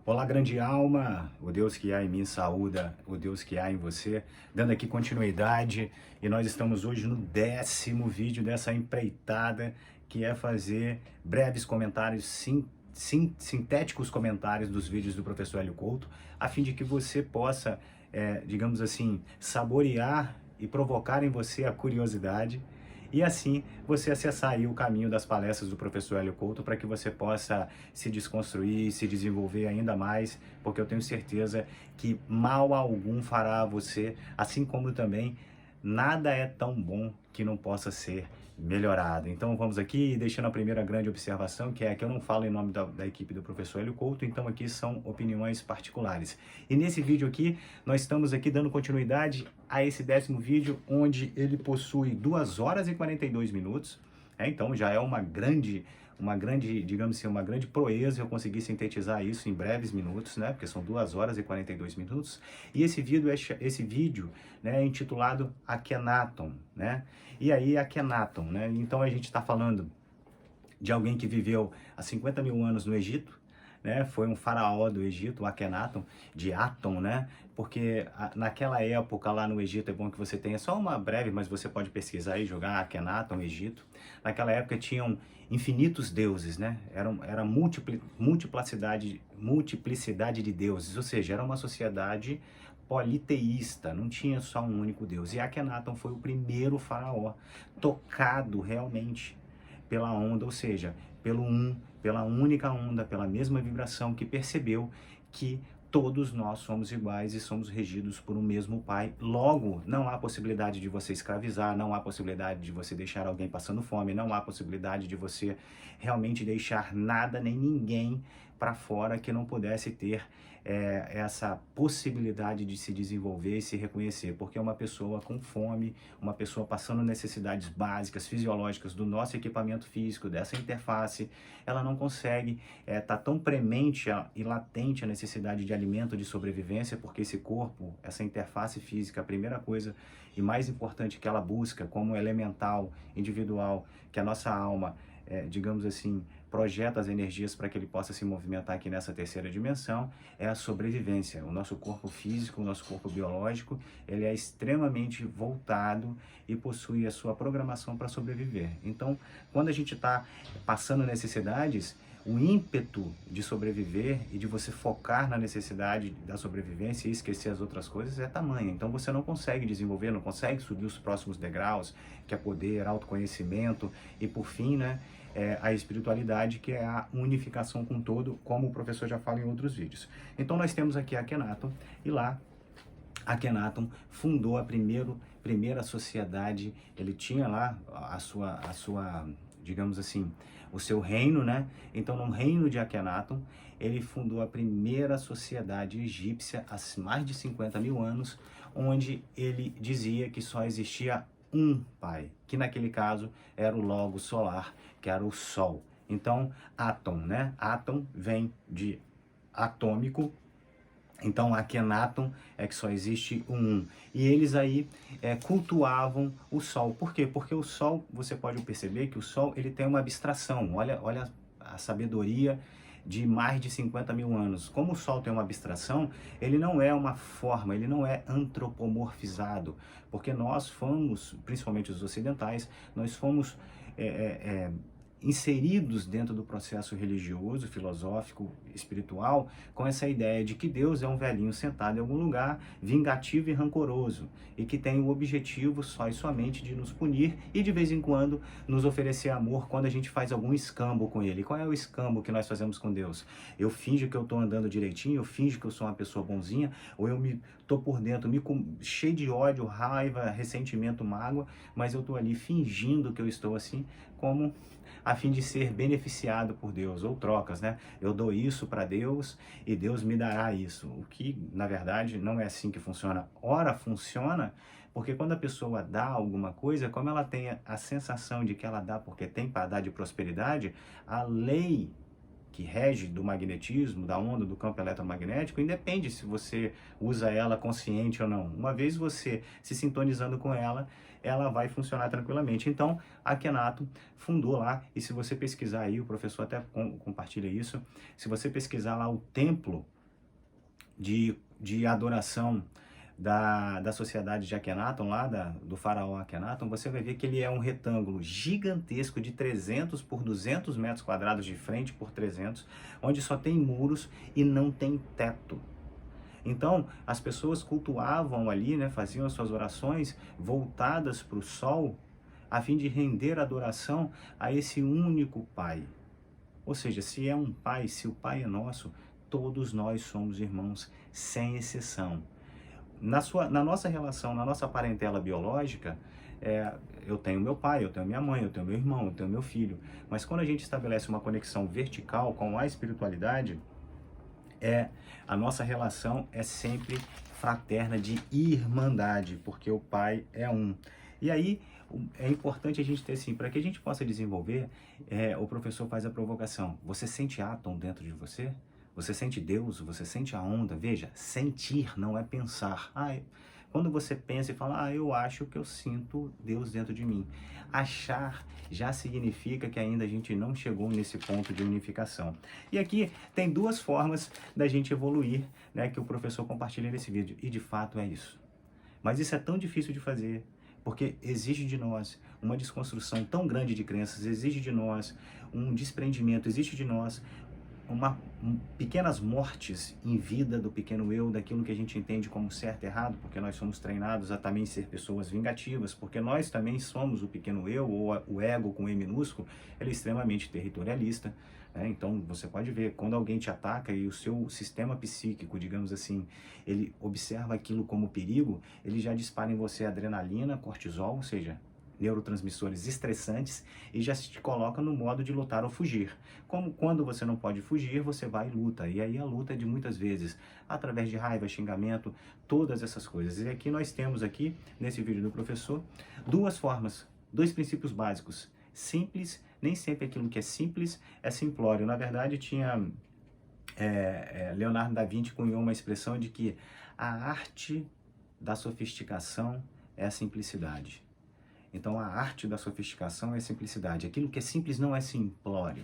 Olá, grande alma, o Deus que há em mim saúda, o Deus que há em você, dando aqui continuidade, e nós estamos hoje no 10º vídeo dessa empreitada, que é fazer breves comentários, sintéticos comentários dos vídeos do professor Hélio Couto, a fim de que você possa, digamos assim, saborear e provocar em você a curiosidade, e assim você acessar aí o caminho das palestras do professor Hélio Couto para que você possa se desconstruir, se desenvolver ainda mais, porque eu tenho certeza que mal algum fará a você, assim como também nada é tão bom que não possa ser melhorado. Então vamos aqui, deixando a primeira grande observação, que é que eu não falo em nome da equipe do professor Hélio Couto, então aqui são opiniões particulares. E nesse vídeo aqui, nós estamos aqui dando continuidade a esse 10º vídeo, onde ele possui 2 horas e 42 minutos, então já é uma grande, digamos assim, uma grande proeza eu conseguir sintetizar isso em breves minutos, né? Porque são 2 horas e 42 minutos. E esse vídeo, né, é intitulado Akhenaton, né? E aí Akhenaton, né? Então a gente está falando de alguém que viveu há 50 mil anos no Egito, né? Foi um faraó do Egito, o Akhenaton, de Aton, né? Porque naquela época lá no Egito, é bom que você tenha só uma breve, mas você pode pesquisar e jogar Akhenaton, Egito. Naquela época tinham infinitos deuses, né? Era multiplicidade de deuses, ou seja, era uma sociedade politeísta, não tinha só um único deus. E Akhenaton foi o primeiro faraó tocado realmente pela onda, ou seja, pela única onda, pela mesma vibração, que percebeu que todos nós somos iguais e somos regidos por um mesmo Pai. Logo, não há possibilidade de você escravizar, não há possibilidade de você deixar alguém passando fome, não há possibilidade de você realmente deixar nada nem ninguém para fora que não pudesse ter essa possibilidade de se desenvolver e se reconhecer, porque uma pessoa com fome, uma pessoa passando necessidades básicas, fisiológicas do nosso equipamento físico, dessa interface, ela não consegue estar tão premente e latente a necessidade de alimento, de sobrevivência, porque esse corpo, essa interface física, a primeira coisa e mais importante que ela busca como elemental, individual, que a nossa alma, digamos assim, projeta as energias para que ele possa se movimentar aqui nessa terceira dimensão, é a sobrevivência. O nosso corpo físico, o nosso corpo biológico, ele é extremamente voltado e possui a sua programação para sobreviver. Então, quando a gente está passando necessidades, o ímpeto de sobreviver e de você focar na necessidade da sobrevivência e esquecer as outras coisas é tamanho. Então você não consegue desenvolver, não consegue subir os próximos degraus, que é poder, autoconhecimento e, por fim, né, a espiritualidade, que é a unificação com todo, como o professor já fala em outros vídeos. Então nós temos aqui Akhenaton, e lá Akhenaton fundou a primeira sociedade. Ele tinha lá a sua, digamos assim, o seu reino, né? Então, no reino de Akhenaton, ele fundou a primeira sociedade egípcia há mais de 50 mil anos, onde ele dizia que só existia um pai, que naquele caso era o Logos solar, que era o Sol. Então, Atom, né? Atom vem de atômico. Então, Akhenaton é que só existe um. E eles aí cultuavam o Sol. Por quê? Porque o Sol, você pode perceber que o Sol ele tem uma abstração. Olha a sabedoria de mais de 50 mil anos. Como o Sol tem uma abstração, ele não é uma forma, ele não é antropomorfizado. Porque nós fomos, principalmente os ocidentais, nós fomos inseridos dentro do processo religioso, filosófico, espiritual, com essa ideia de que Deus é um velhinho sentado em algum lugar, vingativo e rancoroso, e que tem o objetivo só e somente de nos punir e de vez em quando nos oferecer amor quando a gente faz algum escambo com ele. Qual é o escambo que nós fazemos com Deus? Eu finjo que eu estou andando direitinho, eu finjo que eu sou uma pessoa bonzinha, ou eu tô por dentro cheio de ódio, raiva, ressentimento, mágoa, mas eu estou ali fingindo que eu estou assim, como a fim de ser beneficiado por Deus, ou trocas, né? Eu dou isso para Deus e Deus me dará isso, o que, na verdade, não é assim que funciona. Ora, funciona porque quando a pessoa dá alguma coisa, como ela tem a sensação de que ela dá porque tem para dar de prosperidade, a lei que rege do magnetismo, da onda, do campo eletromagnético, independe se você usa ela consciente ou não. Uma vez você se sintonizando com ela, ela vai funcionar tranquilamente. Então, Akhenaton fundou lá, e se você pesquisar aí, o professor até compartilha isso, se você pesquisar lá o templo de adoração da sociedade de Akhenaton, lá do faraó Akhenaton, você vai ver que ele é um retângulo gigantesco de 300 por 200 metros quadrados, de frente por 300, onde só tem muros e não tem teto. Então, as pessoas cultuavam ali, né, faziam as suas orações voltadas para o sol, a fim de render adoração a esse único Pai. Ou seja, se é um Pai, se o Pai é nosso, todos nós somos irmãos, sem exceção. Na nossa relação, na nossa parentela biológica, eu tenho meu pai, eu tenho minha mãe, eu tenho meu irmão, eu tenho meu filho. Mas quando a gente estabelece uma conexão vertical com a espiritualidade, a nossa relação é sempre fraterna, de irmandade, porque o Pai é um. E aí é importante a gente ter assim, para que a gente possa desenvolver, o professor faz a provocação. Você sente átom dentro de você? Você sente Deus? Você sente a onda? Veja, sentir não é pensar. Quando você pensa e fala, eu acho que eu sinto Deus dentro de mim. Achar já significa que ainda a gente não chegou nesse ponto de unificação. E aqui tem duas formas da gente evoluir, né, que o professor compartilha nesse vídeo. E de fato é isso. Mas isso é tão difícil de fazer, porque exige de nós uma desconstrução tão grande de crenças, exige de nós um desprendimento, exige de nós pequenas mortes em vida do pequeno eu, daquilo que a gente entende como certo e errado, porque nós somos treinados a também ser pessoas vingativas, porque nós também somos o pequeno eu, ou o ego com E minúsculo, ele é extremamente territorialista, né? Então você pode ver, quando alguém te ataca e o seu sistema psíquico, digamos assim, ele observa aquilo como perigo, ele já dispara em você adrenalina, cortisol, ou seja, neurotransmissores estressantes, e já te coloca no modo de lutar ou fugir. Como quando você não pode fugir, você vai e luta. E aí a luta é de muitas vezes através de raiva, xingamento, todas essas coisas. E aqui nós temos aqui, nesse vídeo do professor, duas formas, dois princípios básicos. Simples, nem sempre aquilo que é simples é simplório. Na verdade, tinha Leonardo da Vinci cunhou uma expressão de que a arte da sofisticação é a simplicidade. Então a arte da sofisticação é a simplicidade. Aquilo que é simples não é simplório.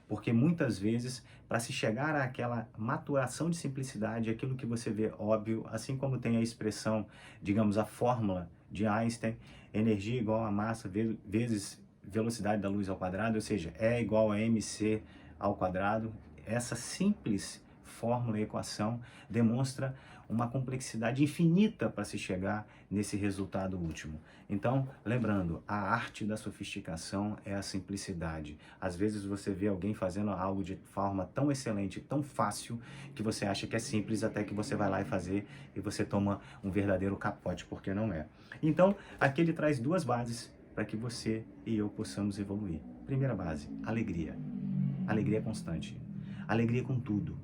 Porque muitas vezes, para se chegar àquela maturação de simplicidade, aquilo que você vê óbvio, assim como tem a expressão, digamos, a fórmula de Einstein, energia igual a massa vezes velocidade da luz ao quadrado, ou seja, E igual a mc ao quadrado. Essa simples fórmula e equação demonstra uma complexidade infinita para se chegar nesse resultado último. Então, lembrando, a arte da sofisticação é a simplicidade. Às vezes você vê alguém fazendo algo de forma tão excelente, tão fácil, que você acha que é simples, até que você vai lá e fazer e você toma um verdadeiro capote, porque não é. Então, aqui ele traz duas bases para que você e eu possamos evoluir. Primeira base, alegria. Alegria constante. Alegria com tudo.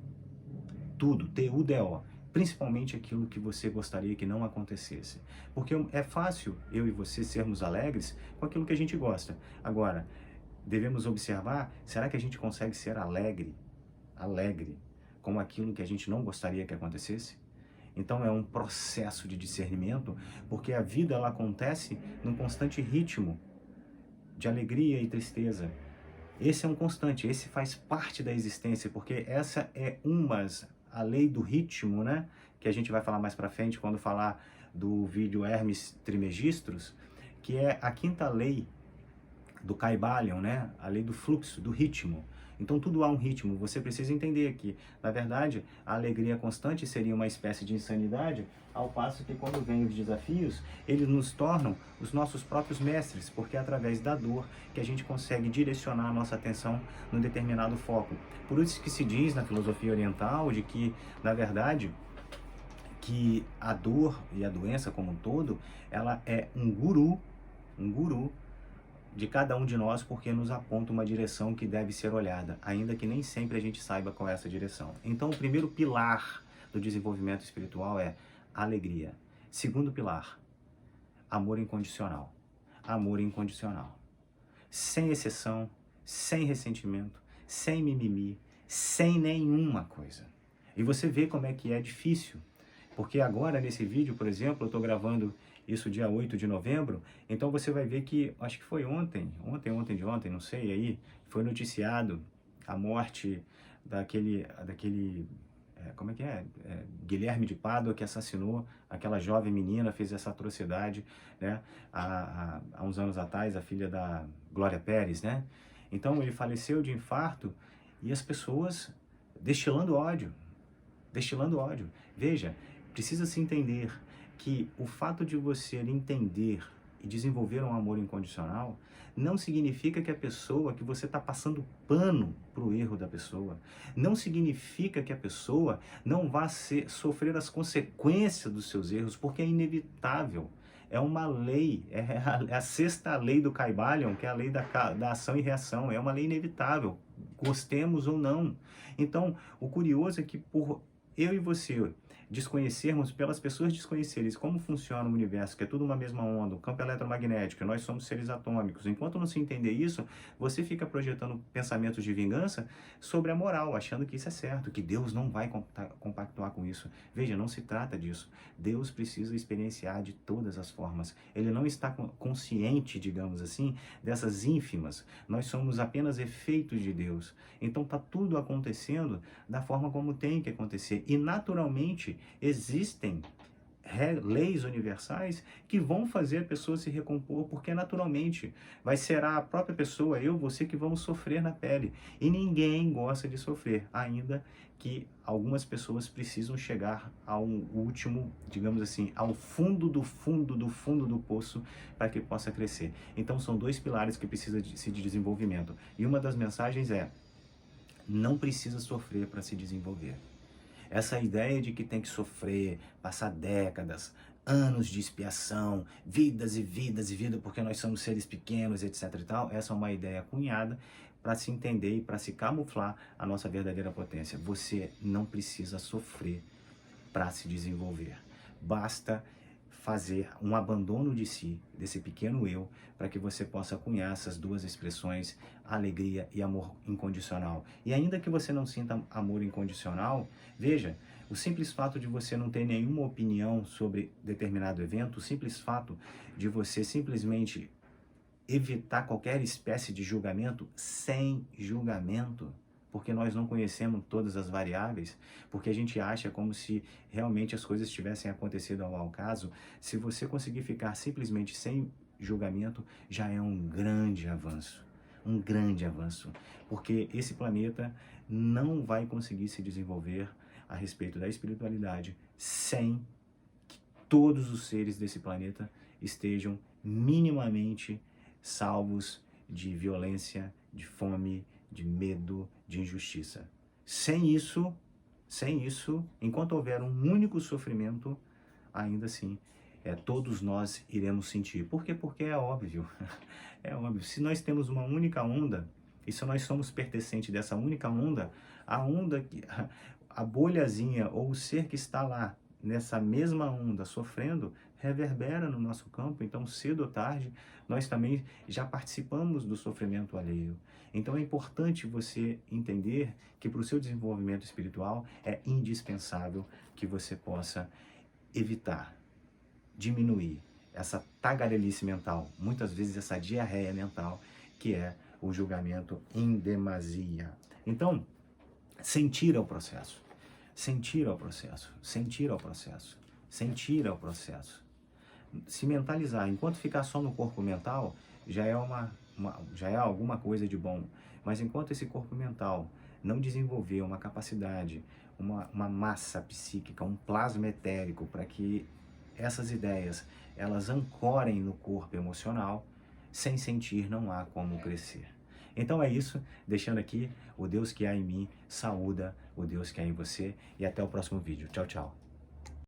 Tudo, T-U-D-O. Principalmente aquilo que você gostaria que não acontecesse. Porque é fácil eu e você sermos alegres com aquilo que a gente gosta. Agora, devemos observar, será que a gente consegue ser alegre com aquilo que a gente não gostaria que acontecesse? Então é um processo de discernimento, porque a vida ela acontece num constante ritmo de alegria e tristeza. Esse é um constante, esse faz parte da existência, porque essa é a lei do ritmo, né? Que a gente vai falar mais para frente quando falar do vídeo Hermes Trismegistus, que é a quinta lei do Kybalion, né? A lei do fluxo, do ritmo. Então tudo há um ritmo, você precisa entender que, na verdade, a alegria constante seria uma espécie de insanidade, ao passo que quando vêm os desafios, eles nos tornam os nossos próprios mestres, porque é através da dor que a gente consegue direcionar a nossa atenção num determinado foco. Por isso que se diz na filosofia oriental de que, na verdade, que a dor e a doença como um todo, ela é um guru de cada um de nós, porque nos aponta uma direção que deve ser olhada, ainda que nem sempre a gente saiba qual é essa direção. Então, o primeiro pilar do desenvolvimento espiritual é alegria. Segundo pilar, amor incondicional. Amor incondicional. Sem exceção, sem ressentimento, sem mimimi, sem nenhuma coisa. E você vê como é que é difícil, porque agora nesse vídeo, por exemplo, eu estou gravando isso dia 8 de novembro, então você vai ver que, acho que foi ontem de ontem, não sei, aí foi noticiado a morte daquele como é que é? Guilherme de Pádua, que assassinou aquela jovem menina, fez essa atrocidade, né? Há uns anos atrás, a filha da Glória Pérez, né? Então ele faleceu de infarto e as pessoas destilando ódio, destilando ódio. Veja, precisa se entender que o fato de você entender e desenvolver um amor incondicional não significa que a pessoa, que você está passando pano para o erro da pessoa, não significa que a pessoa não vá sofrer as consequências dos seus erros, porque é inevitável. É uma lei, é a sexta lei do Kybalion, que é a lei da ação e reação, é uma lei inevitável, gostemos ou não. Então, o curioso é que por eu e você desconhecermos, pelas pessoas desconhecerem como funciona o universo, que é tudo uma mesma onda, o campo eletromagnético, nós somos seres atômicos. Enquanto não se entender isso, você fica projetando pensamentos de vingança sobre a moral, achando que isso é certo, que Deus não vai compactuar com isso. Veja, não se trata disso. Deus precisa experienciar de todas as formas. Ele não está consciente, digamos assim, dessas ínfimas. Nós somos apenas efeitos de Deus. Então está tudo acontecendo da forma como tem que acontecer. E naturalmente existem leis universais que vão fazer a pessoa se recompor, porque naturalmente vai ser a própria pessoa, eu, você, que vamos sofrer na pele. E ninguém gosta de sofrer, ainda que algumas pessoas precisam chegar ao último, digamos assim, ao fundo do fundo do fundo do poço para que possa crescer. Então são dois pilares que precisam de desenvolvimento. E uma das mensagens é: não precisa sofrer para se desenvolver. Essa ideia de que tem que sofrer, passar décadas, anos de expiação, vidas e vidas e vidas, porque nós somos seres pequenos, etc e tal, essa é uma ideia cunhada para se entender e para se camuflar a nossa verdadeira potência. Você não precisa sofrer para se desenvolver. Basta fazer um abandono de si, desse pequeno eu, para que você possa cunhar essas duas expressões, alegria e amor incondicional. E ainda que você não sinta amor incondicional, veja, o simples fato de você não ter nenhuma opinião sobre determinado evento, o simples fato de você simplesmente evitar qualquer espécie de julgamento, sem julgamento, porque nós não conhecemos todas as variáveis, porque a gente acha como se realmente as coisas tivessem acontecido ao acaso. Se você conseguir ficar simplesmente sem julgamento, já é um grande avanço, porque esse planeta não vai conseguir se desenvolver a respeito da espiritualidade sem que todos os seres desse planeta estejam minimamente salvos de violência, de fome, de medo, de injustiça. Sem isso, enquanto houver um único sofrimento, ainda assim, todos nós iremos sentir. Por quê? Porque é óbvio. É óbvio. Se nós temos uma única onda, e se nós somos pertencentes dessa única onda, a bolhazinha ou o ser que está lá nessa mesma onda sofrendo, reverbera no nosso campo. Então, cedo ou tarde, nós também já participamos do sofrimento alheio. Então é importante você entender que para o seu desenvolvimento espiritual é indispensável que você possa evitar, diminuir essa tagarelice mental, muitas vezes essa diarreia mental, que é o julgamento em demasia. Então, sentir é o processo. Sentir é o processo. Sentir é o processo. Sentir é o processo. Se mentalizar, enquanto ficar só no corpo mental, já é alguma coisa de bom. Mas enquanto esse corpo mental não desenvolver uma capacidade, uma massa psíquica, um plasma etérico, para que essas ideias elas ancorem no corpo emocional, sem sentir não há como crescer. Então é isso, deixando aqui o Deus que há em mim, saúda o Deus que há em você, e até o próximo vídeo. Tchau, tchau.